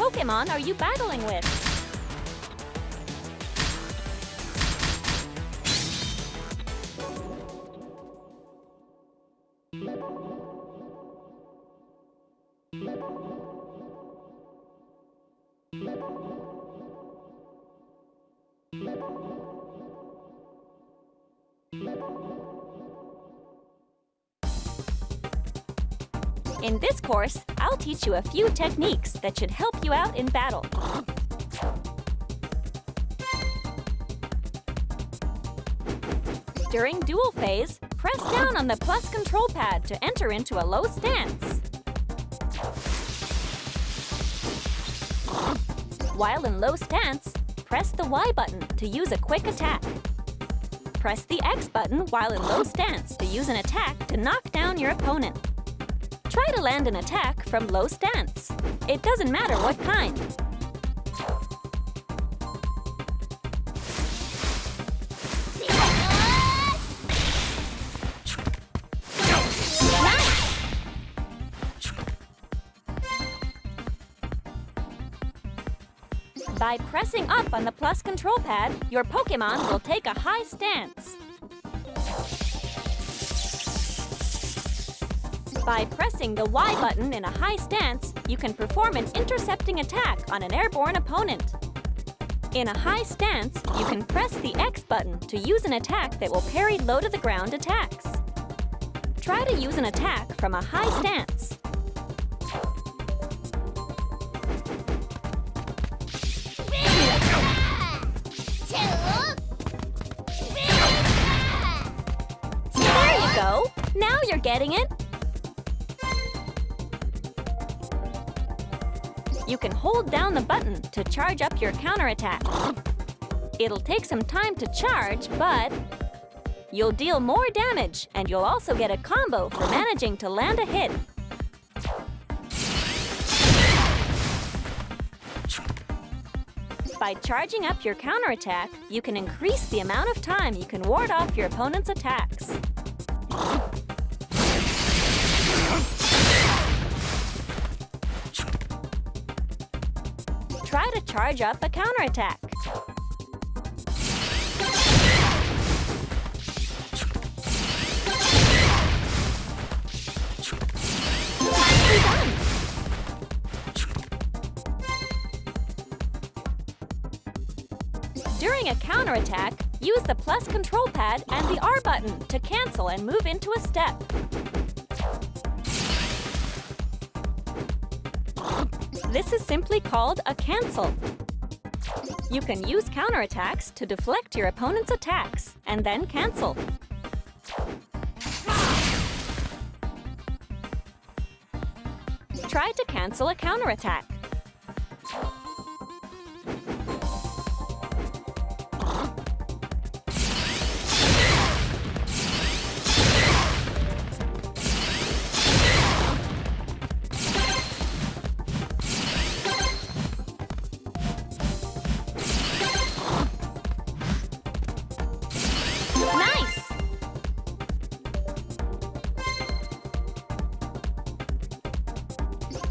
Pokemon are you battling with? In this course, I'll teach you a few techniques that should help you out in battle. During duel phase, press down on the plus control pad to enter into a low stance. While in low stance, press the Y button to use a quick attack. Press the X button while in low stance to use an attack to knock down your opponent. Try to land an attack from low stance. It doesn't matter what kind. By pressing up on the plus control pad, your Pokémon will take a high stance. By pressing the Y button in a high stance, you can perform an intercepting attack on an airborne opponent. In a high stance, you can press the X button to use an attack that will parry low-to-the-ground attacks. Try to use an attack from a high stance. There you go! Now you're getting it! You can hold down the button to charge up your counterattack. It'll take some time to charge, but you'll deal more damage, and you'll also get a combo for managing to land a hit. By charging up your counterattack, you can increase the amount of time you can ward off your opponent's attacks. Try to charge up a counterattack. Nicely done! During a counterattack, use the plus control pad and the R button to cancel and move into a step. This is simply called a cancel. You can use counterattacks to deflect your opponent's attacks, and then cancel. Try to cancel a counterattack.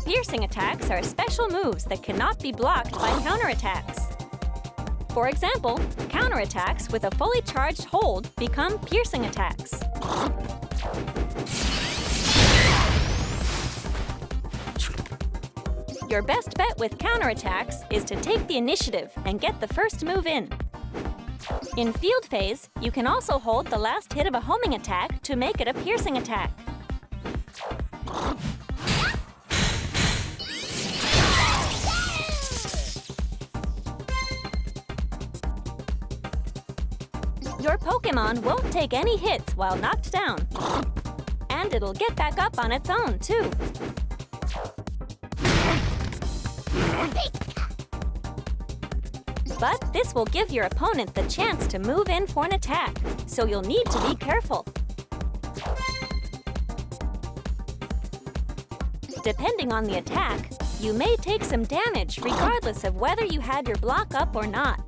Piercing attacks are special moves that cannot be blocked by counterattacks. For example, counterattacks with a fully charged hold become piercing attacks. Your best bet with counterattacks is to take the initiative and get the first move in. In field phase, you can also hold the last hit of a homing attack to make it a piercing attack. Your Pokémon won't take any hits while knocked down. And it'll get back up on its own, too. But this will give your opponent the chance to move in for an attack, so you'll need to be careful. Depending on the attack, you may take some damage regardless of whether you had your block up or not.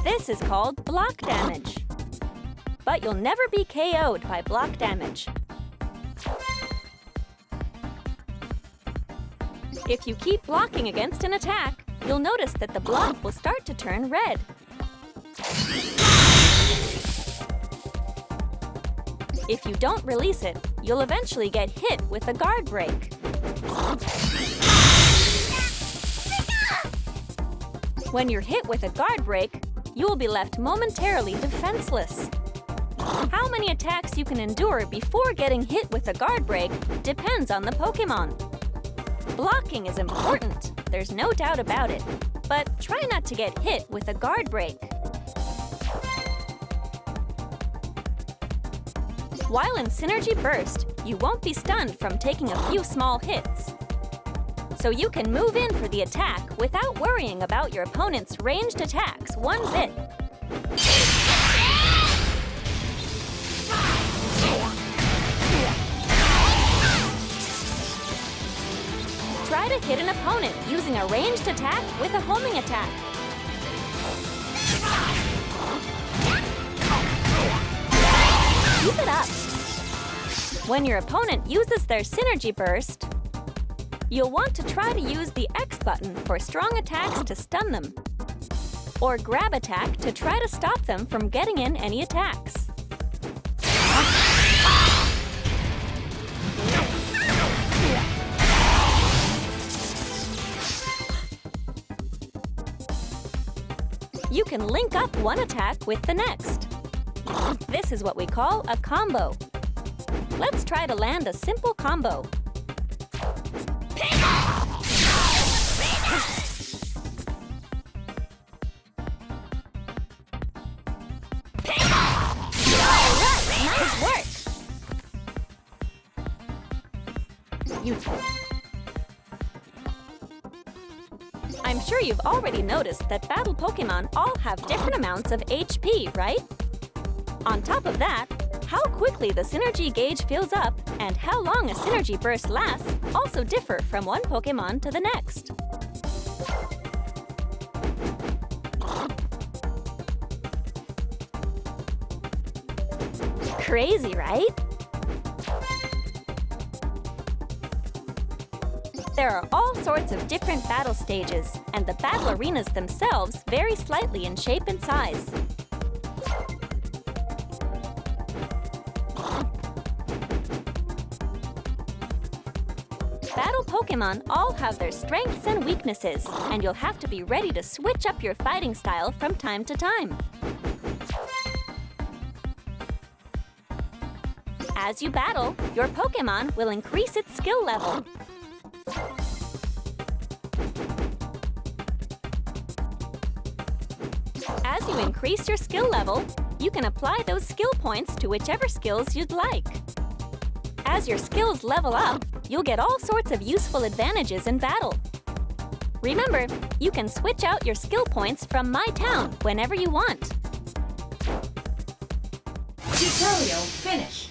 This is called block damage. but you'll never be KO'd by block damage. If you keep blocking against an attack, you'll notice that the block will start to turn red. If you don't release it, you'll eventually get hit with a guard break. When you're hit with a guard break, you will be left momentarily defenseless. How many attacks you can endure before getting hit with a guard break depends on the Pokémon. Blocking is important, there's no doubt about it, but try not to get hit with a guard break. While in Synergy Burst, you won't be stunned from taking a few small hits. So you can move in for the attack without worrying about your opponent's ranged attacks one bit. Try to hit an opponent using a ranged attack with a homing attack. Keep it up. When your opponent uses their Synergy Burst, you'll want to try to use the X button for strong attacks to stun them, or grab attack to try to stop them from getting in any attacks. You can link up one attack with the next. This is what we call a combo. Let's try to land a simple combo. Nice work! I'm sure you've already noticed that battle Pokémon all have different amounts of HP, right? On top of that, how quickly the Synergy gauge fills up and how long a Synergy Burst lasts also differ from one Pokémon to the next. Crazy, right? There are all sorts of different battle stages, and the battle arenas themselves vary slightly in shape and size. Battle Pokémon all have their strengths and weaknesses, and you'll have to be ready to switch up your fighting style from time to time. As you battle, your Pokémon will increase its skill level. As you increase your skill level, you can apply those skill points to whichever skills you'd like. As your skills level up, you'll get all sorts of useful advantages in battle. Remember, you can switch out your skill points from My Town whenever you want. Tutorial finished.